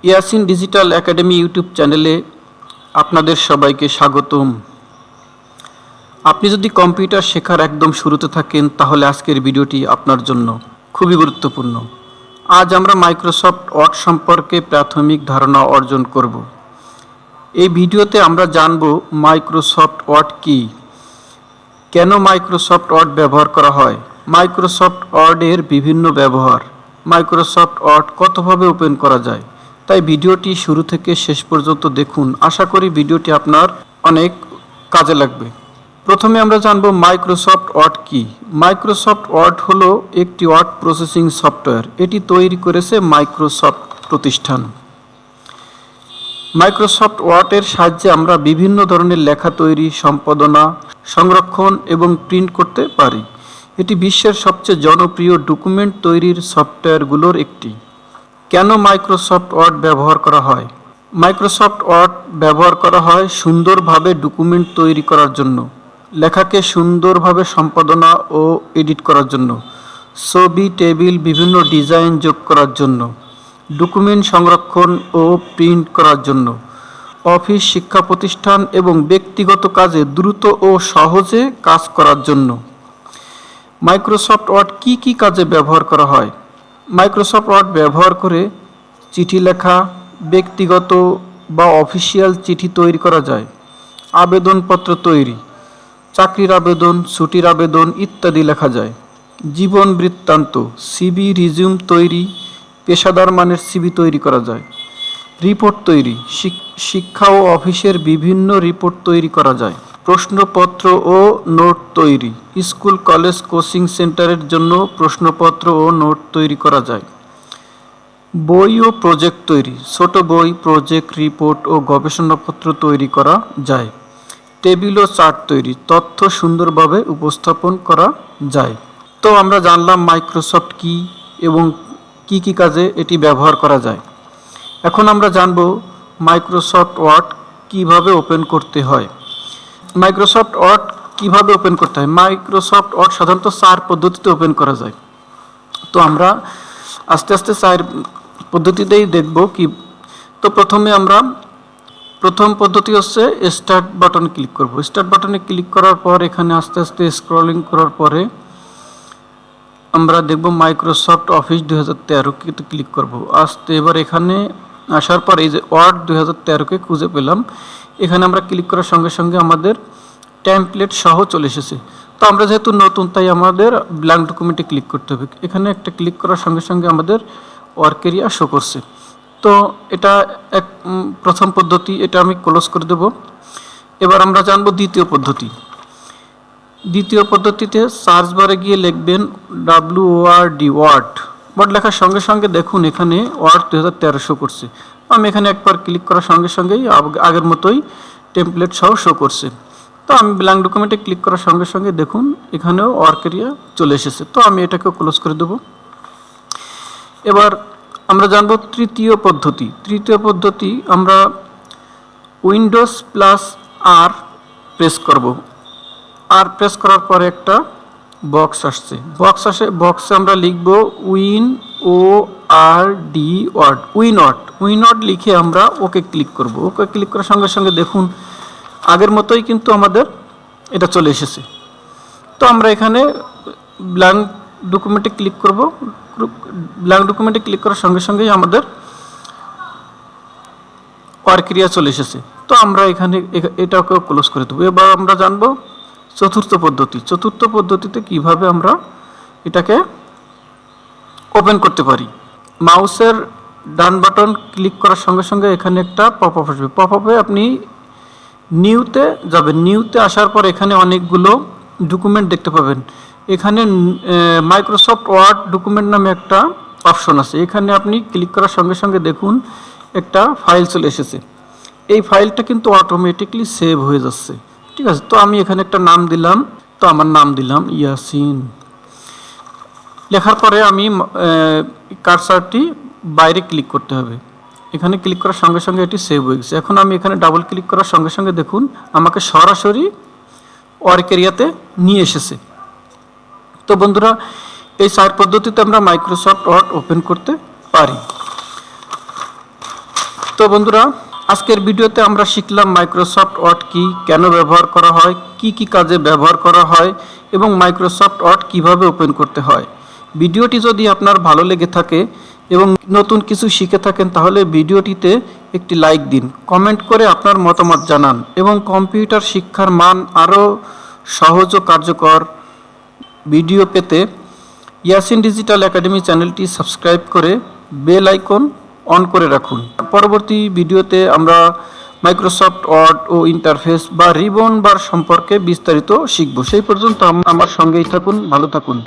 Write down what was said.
Yasin digital academy YouTube চ্যানেলে আপনাদের সবাইকে স্বাগতম। আপনি যদি কম্পিউটার শেখার একদম শুরুতে থাকেন তাহলে আজকের ভিডিওটি আপনার জন্য খুবই গুরুত্বপূর্ণ। আজ আমরা মাইক্রোসফট ওয়ার্ড সম্পর্কে প্রাথমিক ধারণা অর্জন করব। এই ভিডিওতে আমরা জানব মাইক্রোসফট ওয়ার্ড কী, কেন মাইক্রোসফট ওয়ার্ড ব্যবহার করা হয়, মাইক্রোসফট ওয়ার্ডের বিভিন্ন ব্যবহার, মাইক্রোসফট ওয়ার্ড কতভাবে ওপেন করা যায়। তাই ভিডিওটি শুরু থেকে শেষ পর্যন্ত দেখুন। আশা করি ভিডিওটি আপনার অনেক কাজে লাগবে। প্রথমে আমরা জানব মাইক্রোসফট ওয়ার্ড কী। মাইক্রোসফট ওয়ার্ড হলো একটি ওয়ার্ড প্রসেসিং সফটওয়্যার। এটি তৈরি করেছে মাইক্রোসফট প্রতিষ্ঠান। মাইক্রোসফট ওয়ার্ডের সাহায্যে আমরা বিভিন্ন ধরনের লেখা তৈরি, সম্পাদনা, সংরক্ষণ এবং প্রিন্ট করতে পারি। এটি বিশ্বের সবচেয়ে জনপ্রিয় ডকুমেন্ট তৈরির সফটওয়্যারগুলোর একটি। কেন মাইক্রোসফট ওয়ার্ড ব্যবহার করা হয়? মাইক্রোসফট ওয়ার্ড ব্যবহার করা হয় সুন্দরভাবে ডকুমেন্ট তৈরি করার জন্য, লেখাকে সুন্দরভাবে সম্পাদনা ও এডিট করার জন্য, ছবি, টেবিল, বিভিন্ন ডিজাইন যোগ করার জন্য, ডকুমেন্ট সংরক্ষণ ও প্রিন্ট করার জন্য, অফিস, শিক্ষা প্রতিষ্ঠান এবং ব্যক্তিগত কাজে দ্রুত ও সহজে কাজ করার জন্য। মাইক্রোসফট ওয়ার্ড কী কী কাজে ব্যবহার করা হয়? মাইক্রোসফট ওয়ার্ড ব্যবহার করে চিঠি লেখা, ব্যক্তিগত বা অফিসিয়াল চিঠি তৈরি করা যায়, আবেদনপত্র তৈরি, চাকরির আবেদন, ছুটির আবেদন ইত্যাদি লেখা যায়, জীবন বৃত্তান্ত, সিভি, রিজিউম তৈরি, পেশাদার মানের সিভি তৈরি করা যায়, রিপোর্ট তৈরি, শিক্ষা ও অফিসের বিভিন্ন রিপোর্ট তৈরি করা যায়, প্রশ্নপত্র ও নোট তৈরি, স্কুল, কলেজ, কোচিং সেন্টারের জন্য প্রশ্নপত্র ও নোট তৈরি করা যায়, বই ও প্রজেক্ট তৈরি, ছোট বই, প্রজেক্ট, রিপোর্ট ও গবেষণাপত্র তৈরি করা যায়, টেবিল ও চার্ট তৈরি, তথ্য সুন্দরভাবে উপস্থাপন করা যায়। তো আমরা জানলাম মাইক্রোসফট কী এবং কি কি কাজে এটি ব্যবহার করা যায়। এখন আমরা জানব মাইক্রোসফট ওয়ার্ড কিভাবে ওপেন করতে হয়। মাইক্রোসফট ওয়ার্ড কিভাবে ওপেন করতে হয়? মাইক্রোসফট ওয়ার্ড সাধারণত 4 পদ্ধতিতে ওপেন করা যায়। তো আমরা আস্তে আস্তে 4 পদ্ধতিতেই দেখব কি। তো প্রথম পদ্ধতি হচ্ছে স্টার্ট বাটনে ক্লিক করব। স্টার্ট বাটনে ক্লিক করার পর এখানে আস্তে আস্তে স্ক্রলিং করার পরে আমরা দেখব মাইক্রোসফট অফিস 2013-কে ক্লিক করব। এবার এখানে আসার পর এই যে ওয়ার্ড 2013-কে খুঁজে পেলাম। এখানে আমরা ক্লিক করার সঙ্গে সঙ্গে আমাদের টেমপ্লেট সহ চলে এসেছে। তো আমরা যেহেতু নতুন তাই আমাদের ব্ল্যাঙ্ক ডকুমেন্টে ক্লিক করতে হবে। এখানে একটা ক্লিক করার সঙ্গে সঙ্গে আমাদের ওয়ার্ক এরিয়া শো করছে। তো এটা প্রথম পদ্ধতি, এটা আমি ক্লোজ করে দেব। এবার আমরা জানবো দ্বিতীয় পদ্ধতি। দ্বিতীয় পদ্ধতিতে সার্চ বারে গিয়ে লিখবেন WORD, ওয়ার্ড লেখার সঙ্গে সঙ্গে দেখুন এখানে ওয়ার্ড 2013 শো করছে। আমি এখানে একবার ক্লিক করার সঙ্গে সঙ্গেই আগের মতোই টেমপ্লেট সহ শো করছে। তো আমি ব্ল্যাঙ্ক ডকুমেন্টে ক্লিক করার সঙ্গে সঙ্গে দেখুন এখানেও ওয়ার্ক এরিয়া চলে এসেছে। তো আমি এটাকেও ক্লোজ করে দেব। এবার আমরা জানবো তৃতীয় পদ্ধতি। তৃতীয় পদ্ধতি আমরা উইন্ডোজ +R প্রেস করব। আর প্রেস করার পরে একটা বক্স আসছে। বক্সে আমরা লিখব WINORD, ওয়ার্ড, উইনওয়ার্ড লিখে আমরা ওকে ক্লিক করব। ওকে ক্লিক করার সঙ্গে সঙ্গে দেখুন আগের মতোই কিন্তু আমাদের এটা চলে এসেছে। তো আমরা এখানে ব্ল্যাঙ্ক ডকুমেন্টে ক্লিক করব। ব্ল্যাঙ্ক ডকুমেন্টে ক্লিক করার সঙ্গে সঙ্গেই আমাদের ওয়ার্ক এরিয়া চলে এসেছে। তো আমরা এখানে এটাকেও ক্লোজ করে দেবো। এবার আমরা জানবো চতুর্থ পদ্ধতি। চতুর্থ পদ্ধতিতে কিভাবে আমরা এটাকে ওপেন করতে পারি। মাউসের ডান বাটন ক্লিক করার সঙ্গে সঙ্গে এখানে একটা পপআপ আসবে। পপআপে আপনি নিউতে যাবেন। নিউতে আসার পর এখানে অনেকগুলো ডকুমেন্ট দেখতে পাবেন। এখানে মাইক্রোসফট ওয়ার্ড ডকুমেন্ট নামে একটা অপশন আছে। এখানে আপনি ক্লিক করার সঙ্গে সঙ্গে দেখুন একটা ফাইল চলে এসেছে। এই ফাইলটা কিন্তু অটোমেটিকলি সেভ হয়ে যাচ্ছে। ঠিক আছে, তো আমি এখানে একটা নাম দিলাম। তো আমার নাম দিলাম ইয়াসিন। লেখার পরে আমি কার্সারটি বাইরে ক্লিক করতে হবে। এখানে ক্লিক করার সঙ্গে সঙ্গে এটি সেভ হয়ে গেছে। এখন আমি এখানে ডাবল ক্লিক করার সঙ্গে সঙ্গে দেখুন আমাকে সরাসরি ওয়ার্ক এরিয়াতে নিয়ে এসেছে। তো বন্ধুরা, এই 4 পদ্ধতিতে আমরা মাইক্রোসফট ওয়ার্ড ওপেন করতে পারি। তো বন্ধুরা, আজকের ভিডিওতে আমরা শিখলাম মাইক্রোসফট ওয়ার্ড কি, কেন ব্যবহার করা হয়, কি কি কাজে ব্যবহার করা হয় এবং মাইক্রোসফট ওয়ার্ড কিভাবে ওপেন করতে হয়। ভিডিওটি যদি আপনার ভালো লেগে থাকে এবং নতুন কিছু শিখে থাকেন তাহলে ভিডিওটিতে একটি লাইক দিন, কমেন্ট করে আপনার মতামত জানান এবং কম্পিউটার শিক্ষার মান আরও সহজ ও কার্যকর ভিডিও পেতে ইয়াসিন ডিজিটাল একাডেমি চ্যানেলটি সাবস্ক্রাইব করে বেল আইকন অন করে রাখুন। পরবর্তী ভিডিওতে আমরা মাইক্রোসফট ওয়ার্ড ও ইন্টারফেস বা রিবন বার সম্পর্কে বিস্তারিত শিখব। সেই পর্যন্ত আমার সঙ্গেই থাকুন, ভালো থাকুন।